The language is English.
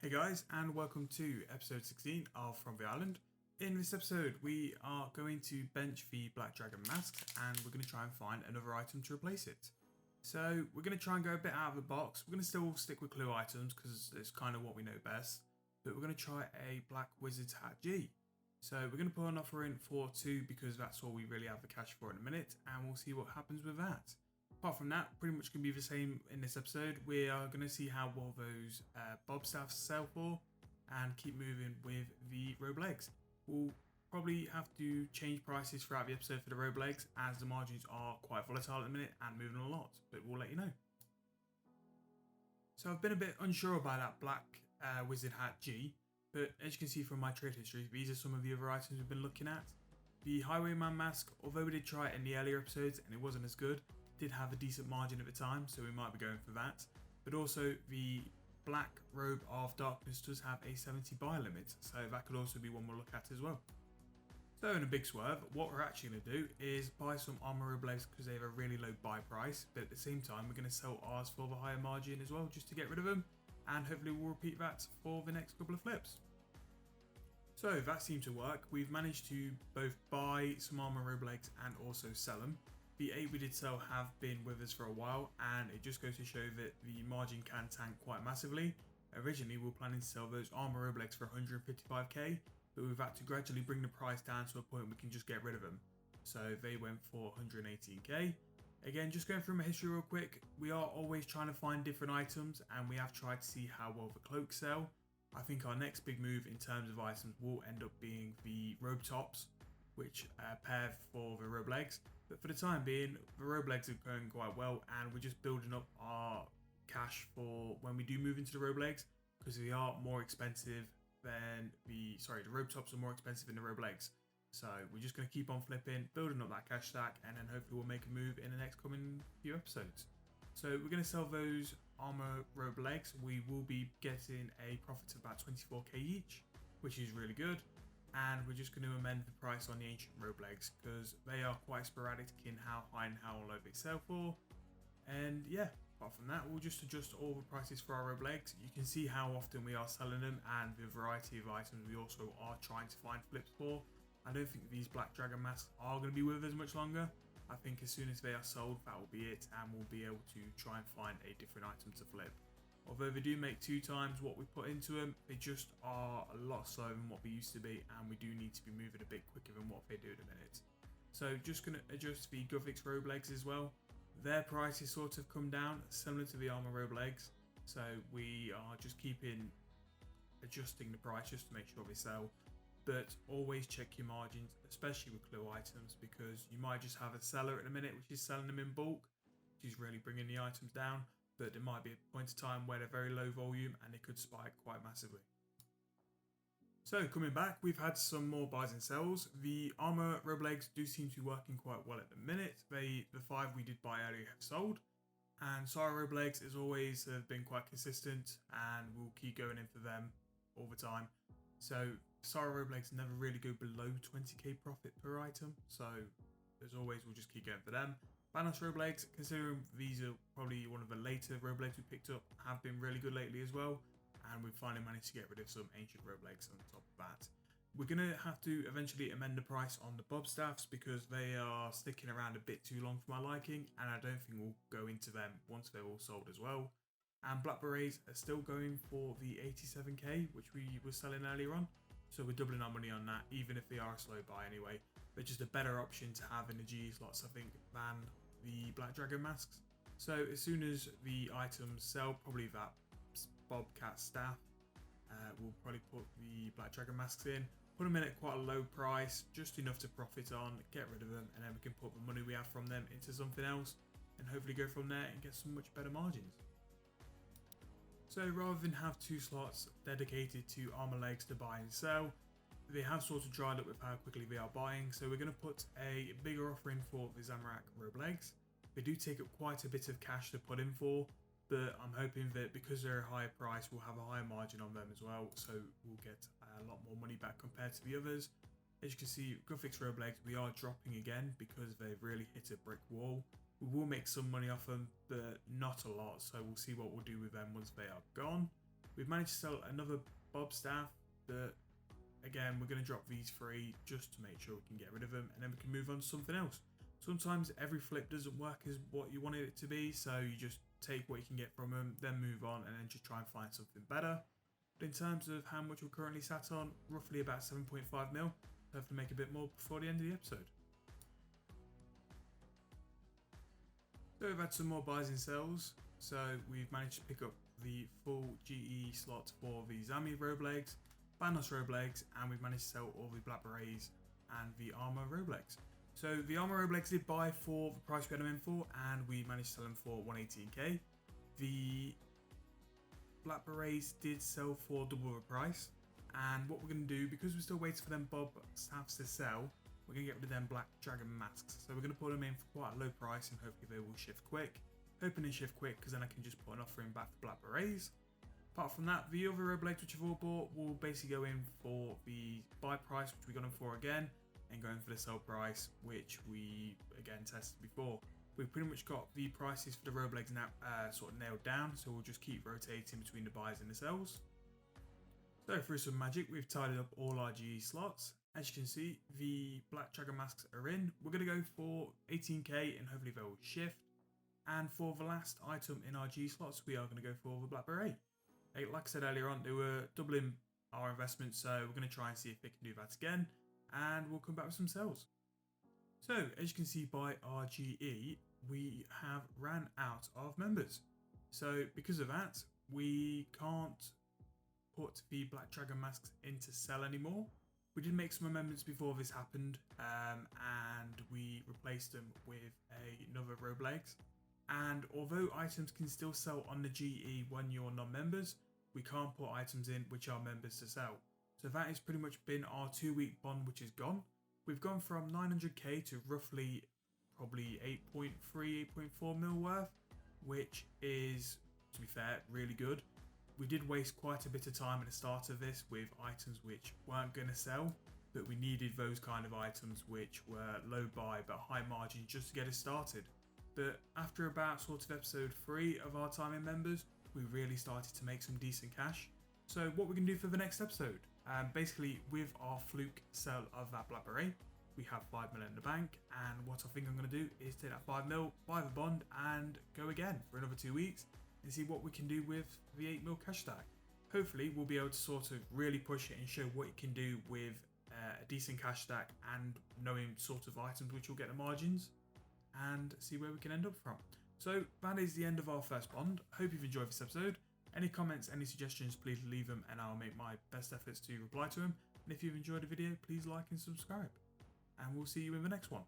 Hey guys, and welcome to episode 16 of From the Island. In this episode, we are going to bench the Black Dragon masks and we're going to try and find another item to replace it. So we're going to try and go a bit out of the box. We're going to still stick with clue items because it's kind of what we know best. But we're going to try a Black Wizard's Hat G. So we're going to put an offer in for 2 because that's all we really have the cash for in a minute, and we'll see what happens with that. Apart from that, pretty much going to be the same in this episode. We are going to see how well those bob staffs sell for and keep moving with the robe legs. We'll probably have to change prices throughout the episode for the robe legs as the margins are quite volatile at the minute and moving a lot, but we'll let you know. So I've been a bit unsure about that Black Wizard Hat G, but as you can see from my trade history, these are some of the other items we've been looking at. The Highwayman mask, although we did try it in the earlier episodes and it wasn't as good, did have a decent margin at the time, so we might be going for that. But also the Black Robe of Darkness does have a 70 buy limit, so that could also be one we'll look at as well. So in a big swerve, what we're actually going to do is buy some armor robe legs because they have a really low buy price, but at the same time we're going to sell ours for the higher margin as well, just to get rid of them, and hopefully we'll repeat that for the next couple of flips. So that seemed to work. We've managed to both buy some armor robe legs and also sell them. The 8 we did sell have been with us for a while, and it just goes to show that the margin can tank quite massively. Originally we were planning to sell those armor robe legs for 155k, but we've had to gradually bring the price down to a point we can just get rid of them. So they went for 118k. Again, just going through my history real quick, we are always trying to find different items, and we have tried to see how well the cloaks sell. I think our next big move in terms of items will end up being the robe tops, which pair for the robe legs. But for the time being, the robe legs are going quite well, and we're just building up our cash for when we do move into the robe legs, because they are more expensive than the robe tops are more expensive than the robe legs. So we're just going to keep on flipping, building up that cash stack, and then hopefully we'll make a move in the next coming few episodes. So we're going to sell those armor robe legs. We will be getting a profit of about 24k each, which is really good. And we're just going to amend the price on the ancient robe legs because they are quite sporadic in how high and how low they sell for. And yeah, apart from that, we'll just adjust all the prices for our robe legs. You can see how often we are selling them and the variety of items we also are trying to find flips for. I don't think these Black Dragon masks are going to be with us much longer. I think as soon as they are sold, that will be it, and we'll be able to try and find a different item to flip. Although they do make 2 times what we put into them, they just are a lot slower than what they used to be, and we do need to be moving a bit quicker than what they do at the minute. So just going to adjust the Guthix robe legs as well. Their prices sort of come down, similar to the armor robe legs. So we are just adjusting the price just to make sure they sell. But always check your margins, especially with clue items, because you might just have a seller at the minute which is selling them in bulk, which is really bringing the items down. But there might be a point of time where they're very low volume and it could spike quite massively. So coming back, we've had some more buys and sells. The armor robe legs do seem to be working quite well at the minute. The 5 we did buy earlier have sold. And Sara robe legs, as always, have been quite consistent, and we'll keep going in for them all the time. So Sara robe legs never really go below 20k profit per item. So as always, we'll just keep going for them. Banos robe legs, considering these are probably one of the later robe legs we picked up, have been really good lately as well, and we've finally managed to get rid of some ancient robe legs on top of that. We're going to have to eventually amend the price on the bob staffs because they are sticking around a bit too long for my liking, and I don't think we'll go into them once they're all sold as well. And black berets are still going for the 87k, which we were selling earlier on, so we're doubling our money on that, even if they are a slow buy anyway. They're just a better option to have in the G slots, I think, than the Black Dragon masks. So as soon as the items sell, probably that Bobcat staff, we'll probably put the Black Dragon masks in, put them in at quite a low price, just enough to profit on, get rid of them, and then we can put the money we have from them into something else and hopefully go from there and get some much better margins. So rather than have 2 slots dedicated to armor legs to buy and sell, they have sort of dried up with how quickly they are buying, so we're going to put a bigger offer in for the Zamorak robe legs. They do take up quite a bit of cash to put in for, but I'm hoping that because they're a higher price, we'll have a higher margin on them as well, so we'll get a lot more money back compared to the others. As you can see, Guthix robe legs, we are dropping again because they've really hit a brick wall. We will make some money off them, but not a lot, so we'll see what we'll do with them once they are gone. We've managed to sell another Bob staff, but again, we're going to drop these 3 just to make sure we can get rid of them, and then we can move on to something else. Sometimes every flip doesn't work as what you wanted it to be, so you just take what you can get from them, then move on, and then just try and find something better. But in terms of how much we're currently sat on, roughly about 7.5 mil. So hopefully make a bit more before the end of the episode. So we've had some more buys and sells. So we've managed to pick up the full GE slot for the Zami Roblegs, Banos Roblegs, and we've managed to sell all the Black Berets and the Armor Roblegs. So the Armor Roblegs did buy for the price we had them in for, and we managed to sell them for 118k. The Black Berets did sell for double the price, and what we're going to do, because we're still waiting for them Bob staffs to sell, we're going to get rid of them Black Dragon masks. So we're going to put them in for quite a low price, and hopefully they will shift quick. Hoping they shift quick, because then I can just put an offer in back for Black Berets. Apart from that, the other Roblegs which you've all bought will basically go in for the buy price, which we got them for again, and going for the sell price, which we again tested before. We've pretty much got the prices for the Roblegs now sort of nailed down, so we'll just keep rotating between the buys and the sells. So through some magic, we've tidied up all our GE slots. As you can see, the Black Dragon masks are in. We're going to go for 18k, and hopefully they will shift. And for the last item in our G slots, we are going to go for the Black Beret. Like I said earlier on, they were doubling our investment, so we're going to try and see if they can do that again, and we'll come back with some sales. So, as you can see by our GE, we have ran out of members. So, because of that, we can't put the Black Dragon masks into sell anymore. We did make some amendments before this happened, and we replaced them with another Roblegs. And although items can still sell on the GE when you're non-members, we can't put items in which are members to sell. So that has pretty much been our 2-week bond, which is gone. We've gone from 900k to roughly probably 8.3, 8.4 mil worth, which is, to be fair, really good. We did waste quite a bit of time at the start of this with items which weren't going to sell, but we needed those kind of items which were low buy but high margin just to get us started. But after about sort of episode 3 of our time in members, we really started to make some decent cash. So what we're going to do for the next episode, basically with our fluke sell of that Black Beret, we have 5 mil in the bank, and what I think I'm going to do is take that 5 mil, buy the bond, and go again for another 2 weeks and see what we can do with the 8 mil cash stack. Hopefully we'll be able to sort of really push it and show what it can do with a decent cash stack and knowing sort of items which will get the margins, and see where we can end up from. So that is the end of our first bond. Hope you've enjoyed this episode. Any comments, any suggestions, please leave them and I'll make my best efforts to reply to them. And if you've enjoyed the video, please like and subscribe. And we'll see you in the next one.